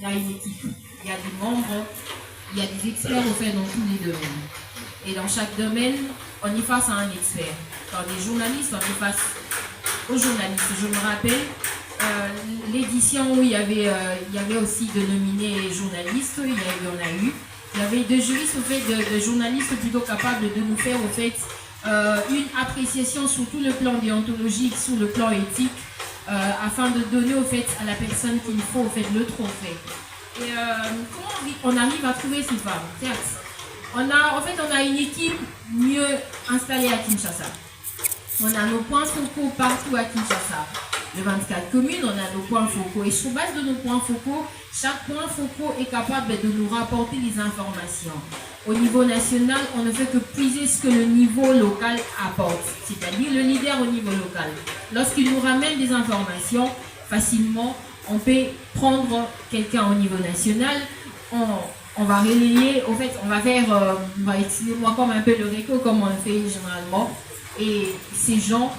il y a une équipe, il y a des membres, il y a des experts au fait dans tous les domaines. Et dans chaque domaine, on est face à un expert. Dans les journalistes, on est face aux journalistes. Je me rappelle l'édition où il y avait aussi de nominés journalistes, il y en a eu. Il y avait deux juristes au fait, de journalistes plutôt capables de nous faire au fait une appréciation sur tout le plan déontologique, sur le plan éthique, afin de donner au fait à la personne qu'il faut au fait le trophée. Et comment on arrive à trouver ces femmes? Certes, on a une équipe mieux installée à Kinshasa. On a nos points focaux partout à Kinshasa. Les 24 communes, on a nos points focaux. Et sur base de nos points focaux, chaque point focal est capable de nous rapporter les informations. Au niveau national, on ne fait que puiser ce que le niveau local apporte, c'est-à-dire le leader au niveau local. Lorsqu'il nous ramène des informations, facilement, on peut prendre quelqu'un au niveau national, on va relayer, au fait, on va faire, excusez-moi, comme un peu le réco, comme on le fait généralement, et ces gens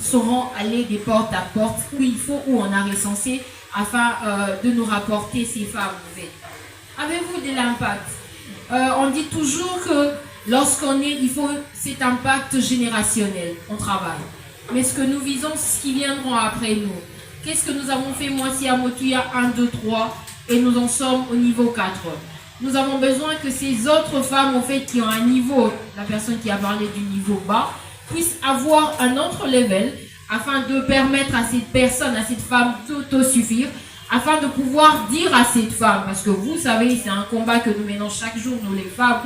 sauront aller des portes à porte où il faut, où on a recensé, afin de nous rapporter ces femmes. Avez-vous de l'impact? On dit toujours que lorsqu'on est, il faut cet impact générationnel, on travaille. Mais ce que nous visons, c'est ce qui viendront après nous. Qu'est-ce que nous avons fait, moi, si à Motuya 1, 2, 3, et nous en sommes au niveau 4. Nous avons besoin que ces autres femmes, en fait, qui ont un niveau, la personne qui a parlé du niveau bas, puissent avoir un autre level, afin de permettre à cette personne, à cette femme d'autosuffire, afin de pouvoir dire à cette femme, parce que vous savez, c'est un combat que nous menons chaque jour, nous les femmes,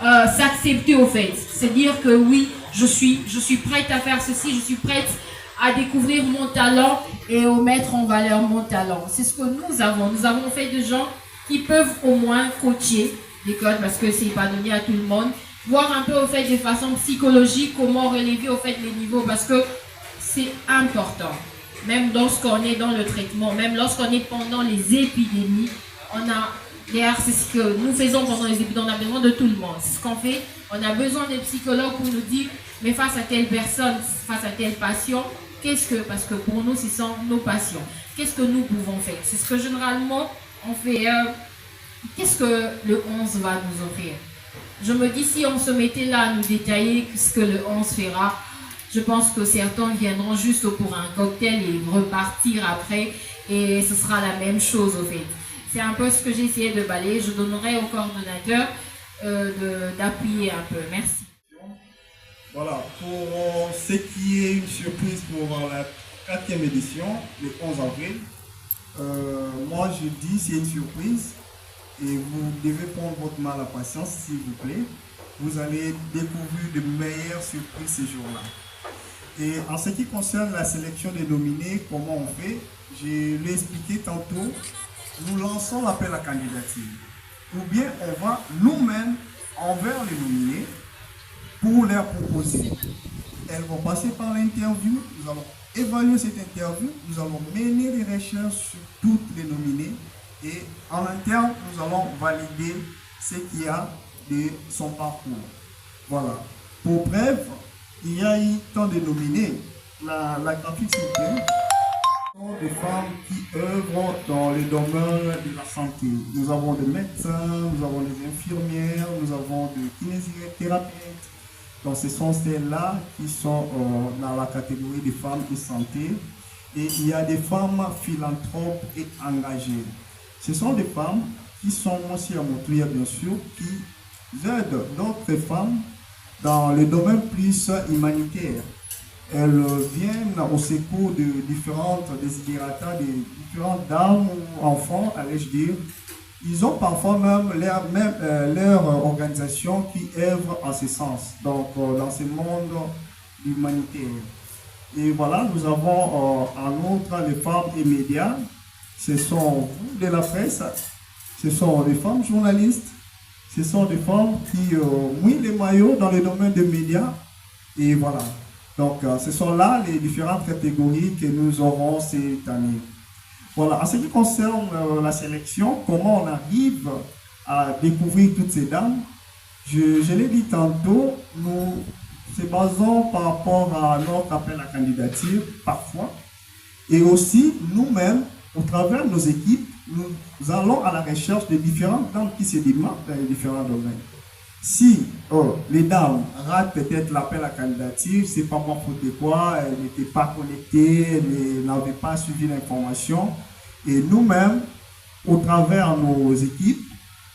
s'accepter au fait. C'est dire que oui, je suis prête à faire ceci, je suis prête à découvrir mon talent et à mettre en valeur mon talent. C'est ce que nous avons. Nous avons fait des gens qui peuvent au moins coacher les codes, parce que c'est pas donné à tout le monde. Voir un peu au fait de façon psychologique comment relever au fait les niveaux, parce que c'est important. Même lorsqu'on est dans le traitement, même lorsqu'on est pendant les épidémies, c'est ce que nous faisons pendant les épidémies, on a besoin de tout le monde. C'est ce qu'on fait. On a besoin des psychologues pour nous dire, mais face à telle personne, face à tel patient, parce que pour nous, ce sont nos patients. Qu'est-ce que nous pouvons faire? C'est ce que généralement on fait. Qu'est-ce que le 11 va nous offrir? Je me dis, si on se mettait là à nous détailler ce que le 11 fera, je pense que certains viendront juste pour un cocktail et repartir après, et ce sera la même chose au fait. C'est un peu ce que j'ai essayé de balayer. Je donnerai au coordonnateur d'appuyer un peu. Merci. Voilà, pour ce qui est une surprise pour la 4e édition, le 11 avril, moi je dis c'est une surprise et vous devez prendre votre mal à patience s'il vous plaît. Vous allez découvrir de meilleures surprises ce jour-là. Et en ce qui concerne la sélection des nominés, comment on fait? Je l'ai expliqué tantôt, nous lançons l'appel à candidature. Ou bien on va nous-mêmes envers les nominés pour leur proposer. Elles vont passer par l'interview, nous allons évaluer cette interview, nous allons mener des recherches sur toutes les nominés et en interne, nous allons valider ce qu'il y a de son parcours. Voilà. Pour bref, il y a eu tant de nominés. La graphique s'il vous plaît. Des femmes qui œuvrent dans le domaine de la santé. Nous avons des médecins, nous avons des infirmières, nous avons des kinésithérapeutes. Donc ce sont celles-là qui sont dans la catégorie des femmes de santé. Et il y a des femmes philanthropes et engagées. Ce sont des femmes qui sont aussi à Montréal, bien sûr, qui aident d'autres femmes dans le domaine plus humanitaire. Elles viennent au secours de différentes desiderata, de différentes dames ou enfants, allais-je dire. Ils ont parfois même leur organisation qui œuvre en ce sens, donc dans ce monde humanitaire. Et voilà, nous avons en outre les femmes et médias. Ce sont vous de la presse, ce sont des femmes journalistes, ce sont des femmes qui mouillent les maillots dans le domaine des médias. Et voilà. Donc, ce sont là les différentes catégories que nous aurons cette année. Voilà. En ce qui concerne la sélection, comment on arrive à découvrir toutes ces dames, je l'ai dit tantôt, nous se basons par rapport à notre appel à candidature, parfois, et aussi nous-mêmes, au travers de nos équipes, nous allons à la recherche de différentes dames qui se démarquent dans les différents domaines. Si les dames ratent peut-être l'appel à candidature, c'est pas moi faute de quoi, elles n'étaient pas connectées, elles n'avaient pas suivi l'information. Et nous-mêmes, au travers de nos équipes,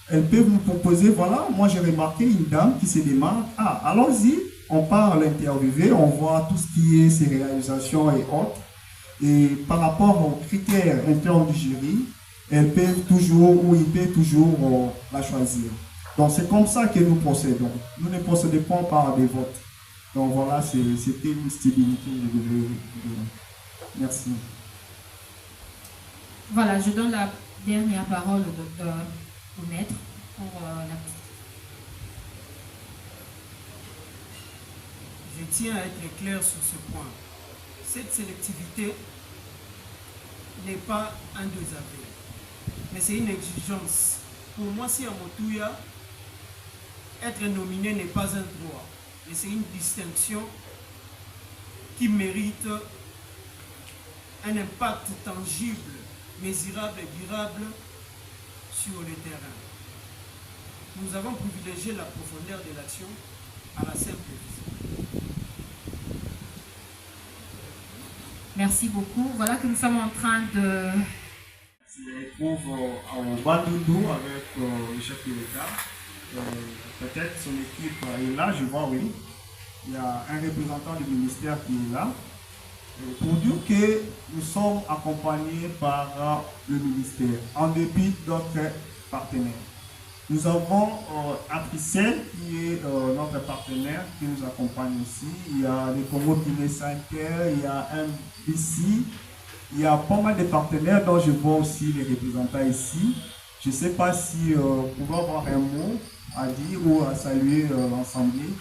elles peuvent nous proposer, voilà, moi j'ai remarqué une dame qui se démarque, allons-y, on part l'interviewer, on voit tout ce qui est ses réalisations et autres. Et par rapport aux critères internes du jury, elles peuvent toujours ou ils peuvent toujours la choisir. Donc c'est comme ça que nous procédons. Nous ne procédons pas par des votes. Donc voilà, c'était une stabilité que je devais vous donner. Merci. Voilà, je donne la dernière parole au docteur, au maître, pour la petite. Je tiens à être clair sur ce point. Cette sélectivité n'est pas un désaveu, mais c'est une exigence. Pour moi, si à Motouya, être nominé n'est pas un droit, mais c'est une distinction qui mérite un impact tangible, mesurable et durable sur le terrain. Nous avons privilégié la profondeur de l'action à la simple vision. Merci beaucoup. Voilà que nous sommes en train de... Je me trouve au Bandundu avec le chef de l'État. Peut-être son équipe est là, je vois, oui. Il y a un représentant du ministère qui est là. Pour dire que nous sommes accompagnés par le ministère, en dépit d'autres partenaires. Nous avons Africell qui est notre partenaire qui nous accompagne aussi. Il y a les Congo Guinée Center, il y a MBC. Il y a pas mal de partenaires dont je vois aussi les représentants ici. Je ne sais pas si vous pouvez avoir un mot à dire ou à saluer l'Assemblée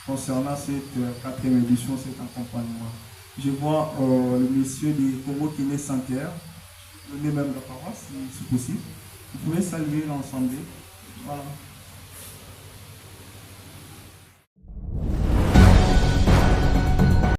concernant cette 4e édition, cet accompagnement. Je vois le monsieur du Congo Guinée Center, le même de la parole si c'est possible. Vous pouvez saluer l'Assemblée. Voilà.